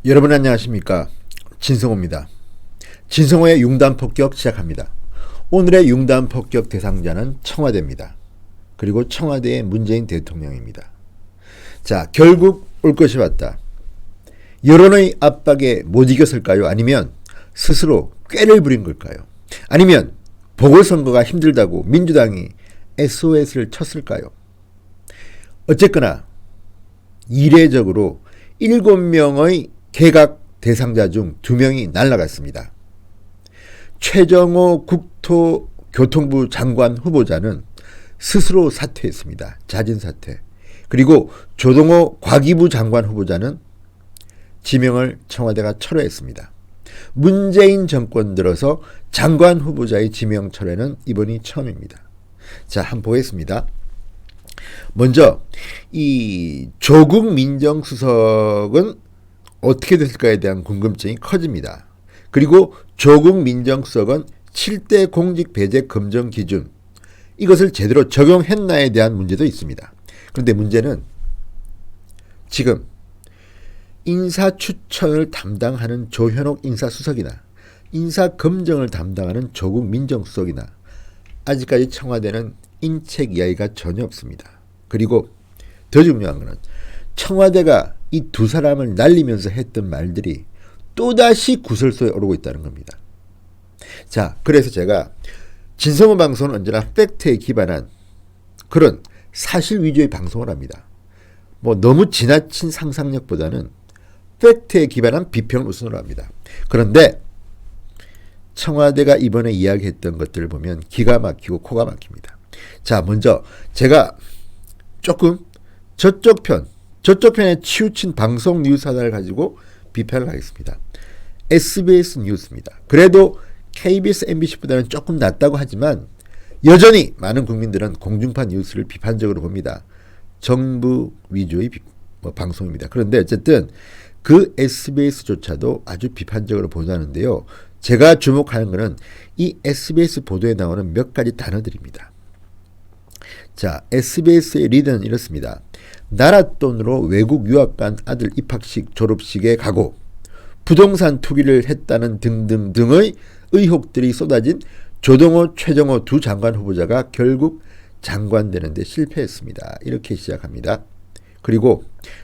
여러분 안녕하십니까? 진성호입니다. 진성호의 융단폭격 시작합니다. 오늘의 융단폭격 대상자는 청와대입니다. 그리고 청와대의 문재인 대통령입니다. 자, 결국 올 것이 왔다. 여론의 압박에 못 이겼을까요? 아니면 스스로 꾀를 부린 걸까요? 아니면 보궐선거가 힘들다고 민주당이 SOS를 쳤을까요? 어쨌거나 이례적으로 7명의 개각 대상자 중 2명이 날아갔습니다. 최정호 국토교통부 장관 후보자는 스스로 사퇴했습니다. 자진 사퇴. 그리고 조동호 과기부 장관 후보자는 지명을 청와대가 철회했습니다. 문재인 정권 들어서 장관 후보자의 지명 철회는 이번이 처음입니다. 자, 한번 보겠습니다. 먼저 이 조국 민정수석은 어떻게 됐을까에 대한 궁금증이 커집니다. 그리고 조국 민정수석은 7대 공직 배제 검정 기준 이것을 제대로 적용했나에 대한 문제도 있습니다. 그런데 문제는 지금 인사추천을 담당하는 조현옥 인사수석이나 인사검증을 담당하는 조국 민정수석이나 아직까지 청와대는 인책 이야기가 전혀 없습니다. 그리고 더 중요한 것은 청와대가 이 두 사람을 날리면서 했던 말들이 또다시 구설수에 오르고 있다는 겁니다. 자, 그래서 제가 진성호 방송은 언제나 팩트에 기반한 그런 사실 위주의 방송을 합니다. 뭐 너무 지나친 상상력보다는 팩트에 기반한 비평을 우선으로 합니다. 그런데 청와대가 이번에 이야기했던 것들을 보면 기가 막히고 코가 막힙니다. 자, 먼저 제가 조금 저쪽 편에 치우친 방송 뉴스 하나를 가지고 비판을 하겠습니다. SBS 뉴스입니다. 그래도 KBS, MBC보다는 조금 낫다고 하지만 여전히 많은 국민들은 공중파 뉴스를 비판적으로 봅니다. 정부 위주의 방송입니다. 그런데 어쨌든 그 SBS조차도 아주 비판적으로 보도하는데요. 제가 주목하는 것은 이 SBS 보도에 나오는 몇 가지 단어들입니다. 자, SBS의 리더는 이렇습니다. 나라 돈으로 외국 유학 간 아들 입학식 졸업식에 가고 부동산 투기를 했다는 등등등의 의혹들이 쏟아진 조동호, 최정호 두 장관 후보자가 결국 장관 되는데 실패했습니다. 이렇게 시작합니다. 그리고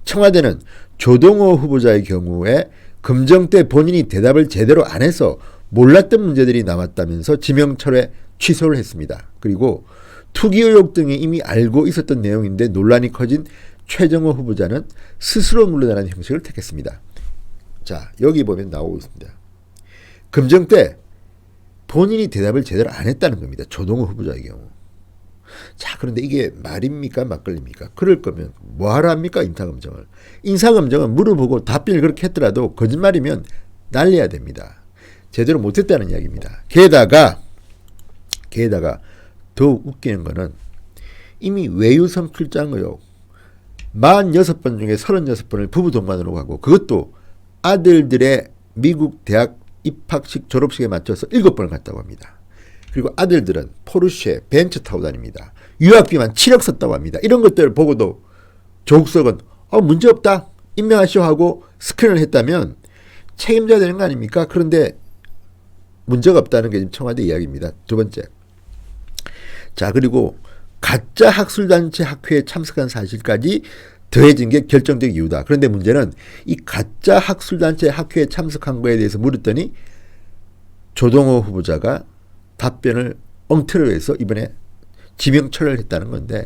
청와대는 조동호 후보자의 경우에 검증 때 본인이 대답을 제대로 안 해서 몰랐던 문제들이 남았다면서 지명 철회 취소를 했습니다. 그리고 투기 의혹 등이 이미 알고 있었던 내용인데 논란이 커진 최정호 후보자는 스스로 물러나는 형식을 택했습니다. 자, 여기 보면 나오고 있습니다. 검증 때 본인이 대답을 제대로 안 했다는 겁니다. 조동호 후보자의 경우. 자, 그런데 이게 말입니까? 막걸리입니까? 그럴 거면 뭐하러 합니까? 인사검증을. 인사검증은 물어보고 답변을 그렇게 했더라도 거짓말이면 날려야 됩니다. 제대로 못했다는 이야기입니다. 게다가 더욱 웃기는 거는 이미 외유성 필장 의혹 46번 중에 36번을 부부 동반으로 가고 그것도 아들들의 미국 대학 입학식 졸업식에 맞춰서 7번을 갔다고 합니다. 그리고 아들들은 포르쉐 벤츠 타고 다닙니다. 유학비만 7억 썼다고 합니다. 이런 것들을 보고도 조국석은 문제없다 임명하시오 하고 스크린을 했다면 책임져야 되는 거 아닙니까? 그런데 문제가 없다는 게 청와대 이야기입니다. 두 번째. 자, 그리고 가짜 학술단체 학회에 참석한 사실까지 더해진 게 결정적 이유다. 그런데 문제는 이 가짜 학술단체 학회에 참석한 거에 대해서 물었더니 조동호 후보자가 답변을 엉터리로 해서 이번에 지명 철회를 했다는 건데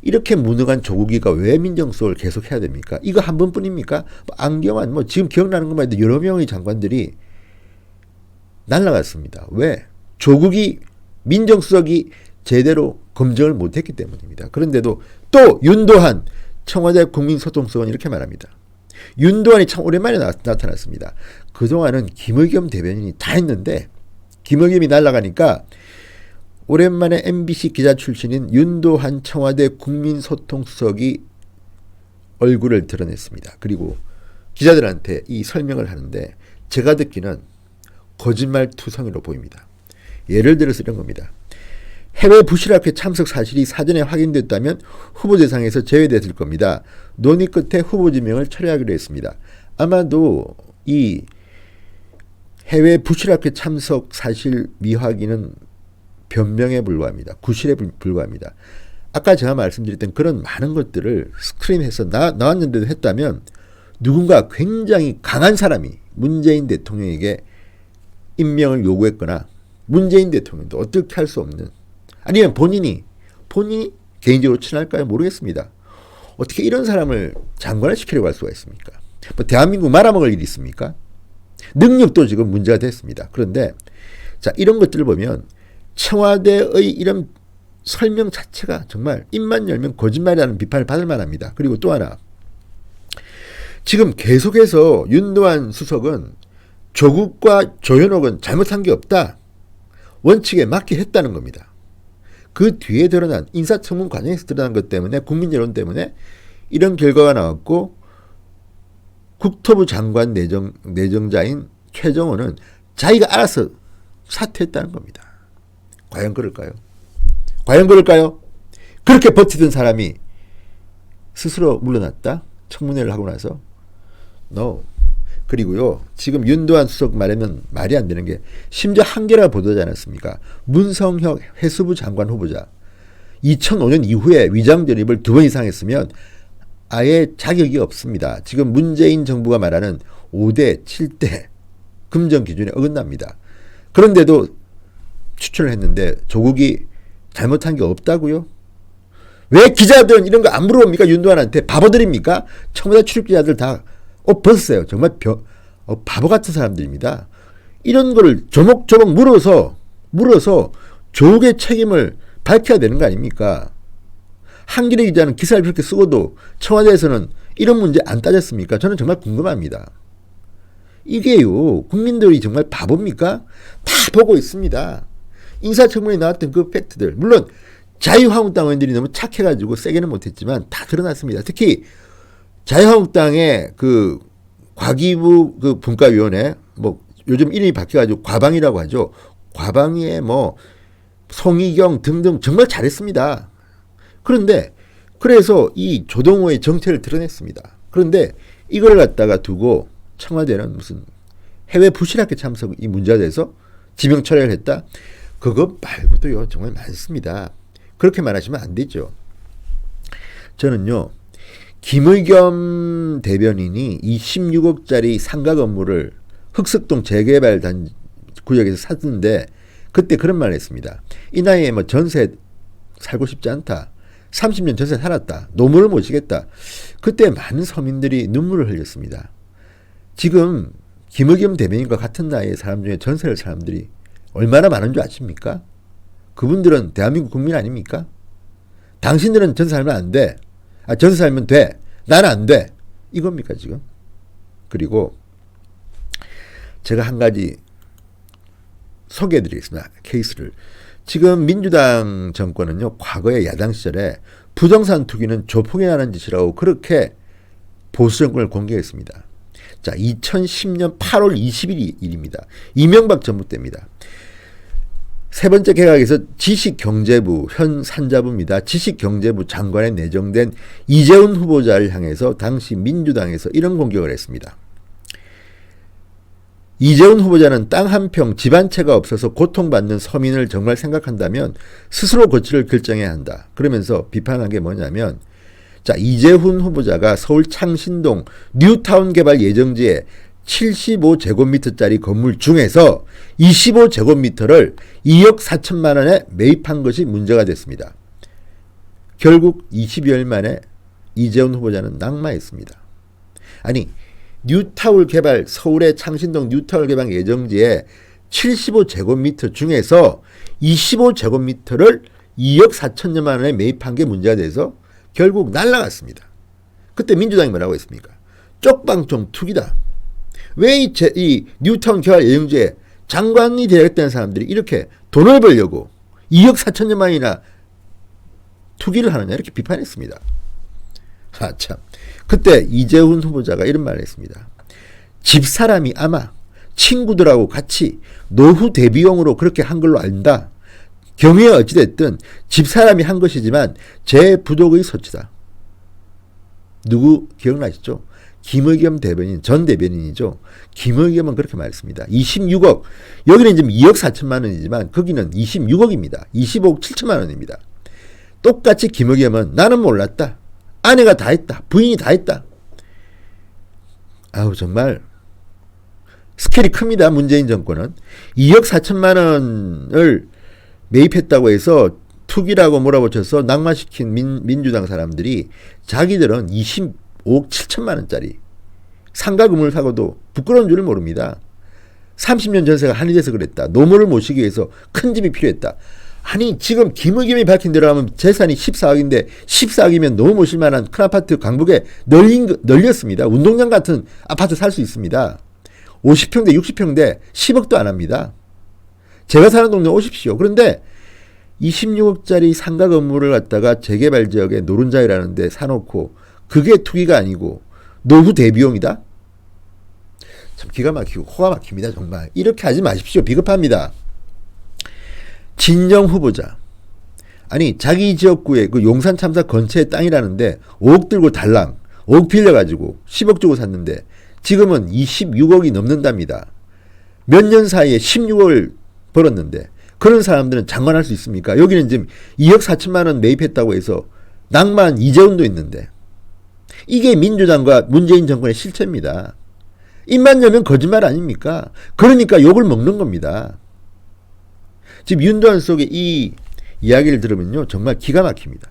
이렇게 무능한 조국이가 왜 민정수석을 계속 해야 됩니까? 이거 한 번뿐입니까? 안경환 지금 기억나는 것만 해도 여러 명의 장관들이 날아갔습니다. 왜? 조국이 민정수석이 제대로 검증을 못했기 때문입니다. 그런데도 또 윤도한 청와대 국민소통수석은 이렇게 말합니다. 윤도한이 참 오랜만에 나타났습니다. 그동안은 김의겸 대변인이 다 했는데 김의겸이 날아가니까 오랜만에 MBC 기자 출신인 윤도한 청와대 국민소통수석이 얼굴을 드러냈습니다. 그리고 기자들한테 이 설명을 하는데 제가 듣기는 거짓말투성이로 보입니다. 예를 들어서 이런 겁니다. 해외 부실학회 참석 사실이 사전에 확인됐다면 후보 대상에서 제외됐을 겁니다. 논의 끝에 후보 지명을 철회하기로 했습니다. 아마도 이 해외 부실학회 참석 사실 미확인은 변명에 불과합니다. 구실에 불과합니다. 아까 제가 말씀드렸던 그런 많은 것들을 스크린해서 나왔는데도 했다면 누군가 굉장히 강한 사람이 문재인 대통령에게 임명을 요구했거나 문재인 대통령도 어떻게 할 수 없는, 아니면 본인이 개인적으로 친할까요? 모르겠습니다. 어떻게 이런 사람을 장관을 시키려고 할 수가 있습니까? 뭐 대한민국 말아먹을 일이 있습니까? 능력도 지금 문제가 됐습니다. 그런데 자, 이런 것들을 보면 청와대의 이런 설명 자체가 정말 입만 열면 거짓말이라는 비판을 받을 만합니다. 그리고 또 하나, 지금 계속해서 윤도한 수석은 조국과 조현옥은 잘못한 게 없다, 원칙에 맞게 했다는 겁니다. 그 뒤에 드러난 인사청문 과정에서 드러난 것 때문에, 국민 여론 때문에 이런 결과가 나왔고, 국토부 장관 내정자인 최정호는 자기가 알아서 사퇴했다는 겁니다. 과연 그럴까요? 과연 그럴까요? 그렇게 버티던 사람이 스스로 물러났다? 청문회를 하고 나서? No. 그리고요, 지금 윤도한 수석 말하면 말이 안 되는 게, 심지어 한겨레가 보도하지 않았습니까? 문성혁 해수부 장관 후보자 2005년 이후에 위장 전입을 2번 이상 했으면 아예 자격이 없습니다. 지금 문재인 정부가 말하는 5대 7대 금전 기준에 어긋납니다. 그런데도 추천을 했는데 조국이 잘못한 게 없다고요? 왜 기자들은 이런 거 안 물어봅니까? 윤도한한테 바보들입니까? 청와대 출입 기자들 다 벗었어요. 정말 바보 같은 사람들입니다. 이런 거를 조목조목 물어서 조국의 책임을 밝혀야 되는 거 아닙니까? 한겨레 기자는 기사를 그렇게 쓰고도 청와대에서는 이런 문제 안 따졌습니까? 저는 정말 궁금합니다. 이게요, 국민들이 정말 바보입니까? 다 보고 있습니다. 인사청문회에 나왔던 그 팩트들, 물론 자유한국당 의원들이 너무 착해가지고 세게는 못했지만 다 드러났습니다. 특히 자유한국당의 그 과기부 그 분과위원회, 뭐 요즘 이름이 바뀌어가지고 과방이라고 하죠. 과방위에 뭐 송희경 등등 정말 잘했습니다. 그런데 그래서 이 조동호의 정체를 드러냈습니다. 그런데 이걸 갖다가 두고 청와대는 무슨 해외 부실학회 참석 이 문제가 돼서 지명 철회를 했다? 그것 말고도요, 정말 많습니다. 그렇게 말하시면 안 되죠. 저는요, 김의겸 대변인이 이 16억짜리 상가 건물을 흑석동 재개발 구역에서 샀는데 그때 그런 말을 했습니다. 이 나이에 뭐 전세 살고 싶지 않다. 30년 전세 살았다. 노무를 모시겠다. 그때 많은 서민들이 눈물을 흘렸습니다. 지금 김의겸 대변인과 같은 나이의 사람 중에 전세를 사람들이 얼마나 많은 줄 아십니까? 그분들은 대한민국 국민 아닙니까? 당신들은 전세 살면 안 돼. 전세 살면 돼. 나는 안 돼. 이겁니까 지금? 그리고 제가 한 가지 소개해드리겠습니다. 케이스를. 지금 민주당 정권은요, 과거에 야당 시절에 부동산 투기는 조폭이 나는 짓이라고 그렇게 보수 정권을 공개했습니다. 자, 2010년 8월 20일입니다. 이명박 정부 때입니다. 세 번째 개각에서 지식경제부 현 산자부입니다. 지식경제부 장관에 내정된 이재훈 후보자를 향해서 당시 민주당에서 이런 공격을 했습니다. 이재훈 후보자는 땅 한 평, 집 한 채가 없어서 고통받는 서민을 정말 생각한다면 스스로 거취를 결정해야 한다. 그러면서 비판한 게 뭐냐면, 자, 이재훈 후보자가 서울 창신동 뉴타운 개발 예정지에 75제곱미터짜리 건물 중에서 25제곱미터를 2억 4천만 원에 매입한 것이 문제가 됐습니다. 결국 20여일 만에 이재훈 후보자는 낙마했습니다. 아니, 뉴타운 개발, 서울의 창신동 뉴타운 개발 예정지에 75제곱미터 중에서 25제곱미터를 2억 4천여만 원에 매입한 게 문제가 돼서 결국 날라갔습니다. 그때 민주당이 뭐라고 했습니까? 쪽방촌 투기다. 왜 이 뉴타운 개발 예정지에 장관이 되겠다는 사람들이 이렇게 돈을 벌려고 2억 4천여만 원이나 투기를 하느냐, 이렇게 비판했습니다. 아, 참. 그때 이재훈 후보자가 이런 말을 했습니다. 집사람이 아마 친구들하고 같이 노후 대비용으로 그렇게 한 걸로 안다. 경위에 어찌됐든 집사람이 한 것이지만 제 부족의 소치다. 누구 기억나시죠? 김의겸 대변인, 전 대변인이죠. 김의겸은 그렇게 말했습니다. 26억. 여기는 지금 2억 4천만 원이지만 거기는 26억입니다. 25억 7천만 원입니다. 똑같이 김의겸은 나는 몰랐다. 아내가 다 했다. 부인이 다 했다. 아우 정말 스케일이 큽니다. 문재인 정권은. 2억 4천만 원을 매입했다고 해서 투기라고 몰아붙여서 낙마시킨 민주당 사람들이 자기들은 25억 7천만 원짜리 상가 건물을 사고도 부끄러운 줄을 모릅니다. 30년 전세가 한이 돼서 그랬다. 노무를 모시기 위해서 큰 집이 필요했다. 아니 지금 김의겸이 밝힌 대로 하면 재산이 14억인데 14억이면 노무 모실 만한 큰 아파트 강북에 널렸습니다. 운동장 같은 아파트 살 수 있습니다. 50평대 60평대 10억도 안 합니다. 제가 사는 동네 오십시오. 그런데 26억짜리 상가 건물을 갖다가 재개발 지역에 노른자이라는 데 사놓고 그게 투기가 아니고 노후 대비용이다? 참 기가 막히고 코가 막힙니다. 정말. 이렇게 하지 마십시오. 비겁합니다. 진영 후보자. 아니 자기 지역구에 그 용산 참사 근처에 땅이라는데 5억 들고 달랑 5억 빌려가지고 10억 주고 샀는데 지금은 26억이 넘는답니다. 몇 년 사이에 16억을 벌었는데 그런 사람들은 장관할 수 있습니까? 여기는 지금 2억 4천만 원 매입했다고 해서 낭만 이재훈도 있는데 이게 민주당과 문재인 정권의 실체입니다. 입만 열면 거짓말 아닙니까? 그러니까 욕을 먹는 겁니다. 지금 윤도한 속의 이 이야기를 들으면요 정말 기가 막힙니다.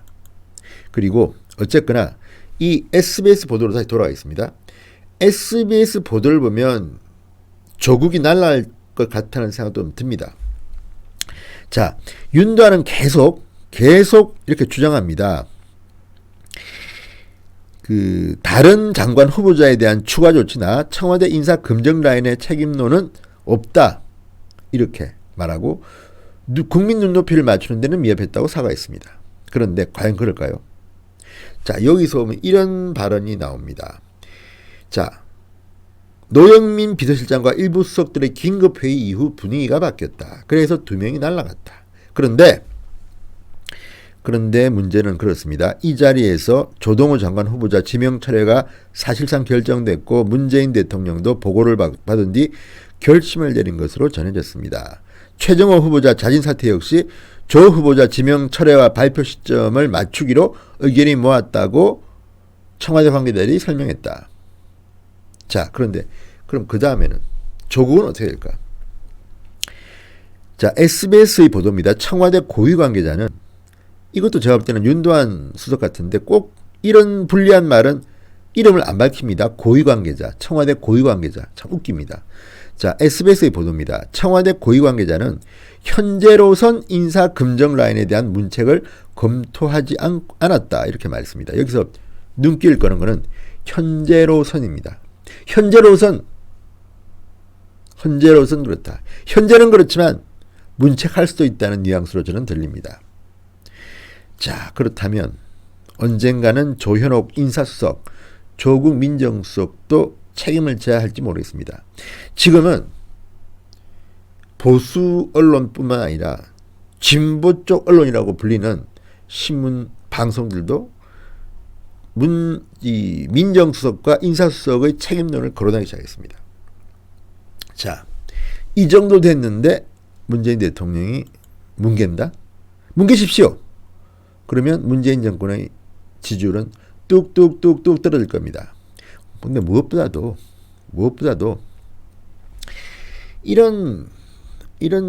그리고 어쨌거나 이 SBS 보도로 다시 돌아가겠습니다. SBS 보도를 보면 조국이 날아갈 것 같다는 생각도 듭니다. 자, 윤도한은 계속 이렇게 주장합니다. 그 다른 장관 후보자에 대한 추가 조치나 청와대 인사 금정 라인의 책임론은 없다. 이렇게 말하고 국민 눈높이를 맞추는 데는 미흡했다고 사과했습니다. 그런데 과연 그럴까요? 자, 여기서 보면 이런 발언이 나옵니다. 자, 노영민 비서실장과 일부 수석들의 긴급회의 이후 분위기가 바뀌었다. 그래서 2명이 날아갔다. 그런데 문제는 그렇습니다. 이 자리에서 조동호 장관 후보자 지명 철회가 사실상 결정됐고 문재인 대통령도 보고를 받은 뒤 결심을 내린 것으로 전해졌습니다. 최정호 후보자 자진 사퇴 역시 조 후보자 지명 철회와 발표 시점을 맞추기로 의견이 모았다고 청와대 관계자들이 설명했다. 자, 그런데 그럼 그 다음에는 조국은 어떻게 될까? 자, SBS의 보도입니다. 청와대 고위 관계자는 이것도 제가 볼 때는 윤도한 수석 같은데 꼭 이런 불리한 말은 이름을 안 밝힙니다. 고위 관계자, 청와대 고위 관계자. 참 웃깁니다. 자, SBS의 보도입니다. 청와대 고위 관계자는 현재로선 인사 금정 라인에 대한 문책을 검토하지 않았다. 이렇게 말했습니다. 여기서 눈길 거는 거는 현재로선입니다. 현재로선 그렇다. 현재는 그렇지만 문책할 수도 있다는 뉘앙스로 저는 들립니다. 자, 그렇다면 언젠가는 조현옥 인사수석, 조국 민정수석도 책임을 져야 할지 모르겠습니다. 지금은 보수 언론뿐만 아니라 진보 쪽 언론이라고 불리는 신문 방송들도 민정수석과 인사수석의 책임론을 거론하기 시작했습니다. 자, 이 정도 됐는데 문재인 대통령이 뭉갠다? 뭉개십시오. 그러면 문재인 정권의 지지율은 뚝뚝뚝뚝 떨어질 겁니다. 근데 무엇보다도 이런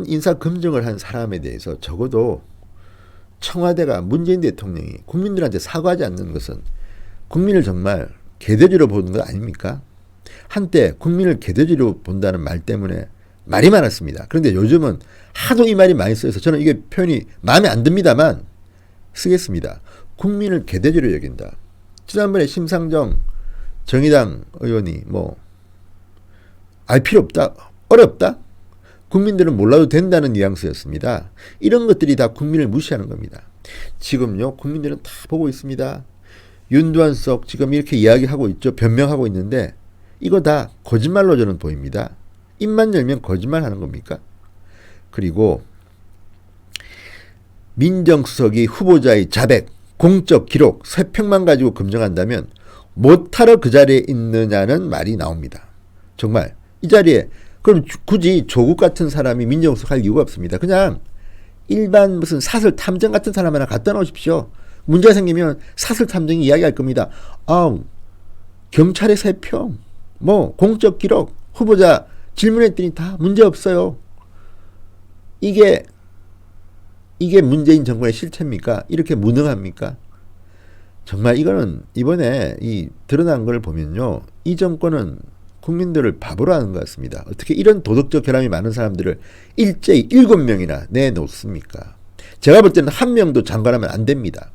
인사 검증을 한 사람에 대해서 적어도 청와대가 문재인 대통령이 국민들한테 사과하지 않는 것은 국민을 정말 개돼지로 보는 것 아닙니까? 한때 국민을 개돼지로 본다는 말 때문에 말이 많았습니다. 그런데 요즘은 하도 이 말이 많이 쓰여서 저는 이게 표현이 마음에 안 듭니다만 쓰겠습니다. 국민을 개돼지로 여긴다. 지난번에 심상정 정의당 의원이 알 필요 없다. 어렵다. 국민들은 몰라도 된다는 뉘앙스였습니다. 이런 것들이 다 국민을 무시하는 겁니다. 지금요 국민들은 다 보고 있습니다. 윤두한 수석 지금 이렇게 이야기하고 있죠. 변명하고 있는데 이거 다 거짓말로 저는 보입니다. 입만 열면 거짓말하는 겁니까? 그리고 민정수석이 후보자의 자백, 공적 기록, 세평만 가지고 검증한다면 못하러 그 자리에 있느냐는 말이 나옵니다. 정말 이 자리에 그럼 굳이 조국 같은 사람이 민정수석 할 이유가 없습니다. 그냥 일반 무슨 사설 탐정 같은 사람 하나 갖다 놓으십시오. 문제가 생기면 사설 탐정이 이야기할 겁니다. 경찰의 세평, 뭐 공적 기록, 후보자 질문했더니 다 문제 없어요. 이게 문재인 정권의 실체입니까? 이렇게 무능합니까? 정말 이거는 이번에 이 드러난 걸 보면요, 이 정권은 국민들을 바보로 하는 것 같습니다. 어떻게 이런 도덕적 결함이 많은 사람들을 일제히 7명이나 내놓습니까? 제가 볼 때는 한 명도 장관하면 안 됩니다.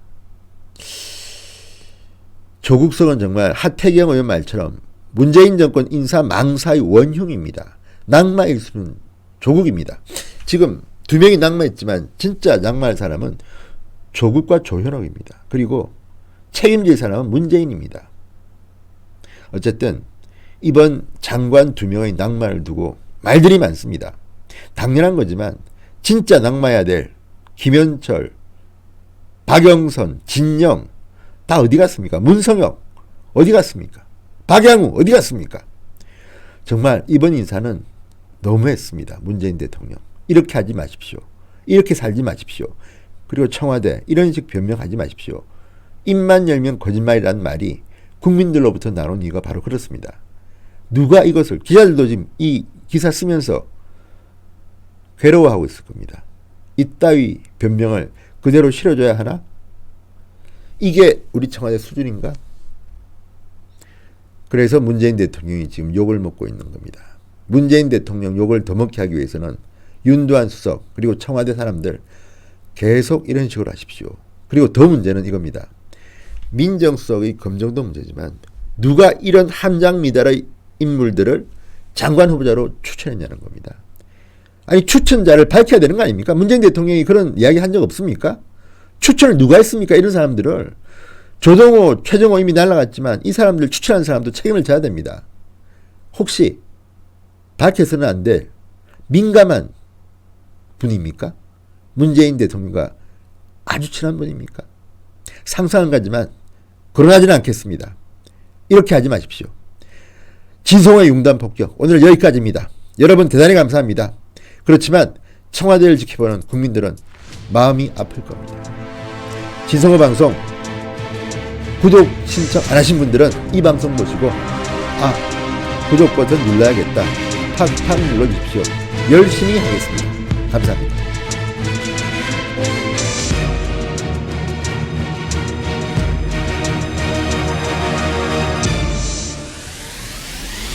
조국석은 정말 하태경 의원 말처럼 문재인 정권 인사 망사의 원흉입니다. 낙마 일수는 조국입니다. 지금 2명이 낙마했지만 진짜 낙마할 사람은 조국과 조현옥입니다. 그리고 책임질 사람은 문재인입니다. 어쨌든 이번 장관 2명의 낙마를 두고 말들이 많습니다. 당연한 거지만 진짜 낙마해야 될 김현철, 박영선, 진영 다 어디 갔습니까? 문성혁 어디 갔습니까? 박양우 어디 갔습니까? 정말 이번 인사는 너무했습니다. 문재인 대통령. 이렇게 하지 마십시오. 이렇게 살지 마십시오. 그리고 청와대 이런 식 변명하지 마십시오. 입만 열면 거짓말이라는 말이 국민들로부터 나온 이유가 바로 그렇습니다. 누가 이것을, 기자들도 지금 이 기사 쓰면서 괴로워하고 있을 겁니다. 이따위 변명을 그대로 실어줘야 하나? 이게 우리 청와대 수준인가? 그래서 문재인 대통령이 지금 욕을 먹고 있는 겁니다. 문재인 대통령 욕을 더 먹게 하기 위해서는 윤두한 수석 그리고 청와대 사람들 계속 이런 식으로 하십시오. 그리고 더 문제는 이겁니다. 민정수석의 검증도 문제지만 누가 이런 함장미달의 인물들을 장관 후보자로 추천했냐는 겁니다. 아니 추천자를 밝혀야 되는 거 아닙니까? 문재인 대통령이 그런 이야기 한 적 없습니까? 추천을 누가 했습니까? 이런 사람들을. 조동호, 최정호 이미 날아갔지만 이 사람들 추천한 사람도 책임을 져야 됩니다. 혹시 밝혀서는 안 될 민감한 분입니까? 문재인 대통령과 아주 친한 분입니까? 상상은 가지만 그러하지는 않겠습니다. 이렇게 하지 마십시오. 진성호의 융단 폭격 오늘 여기까지입니다. 여러분 대단히 감사합니다. 그렇지만 청와대를 지켜보는 국민들은 마음이 아플 겁니다. 진성호 방송 구독 신청 안 하신 분들은 이 방송 보시고 구독 버튼 눌러야겠다. 팍팍 눌러주십시오. 열심히 하겠습니다. 감사합니다.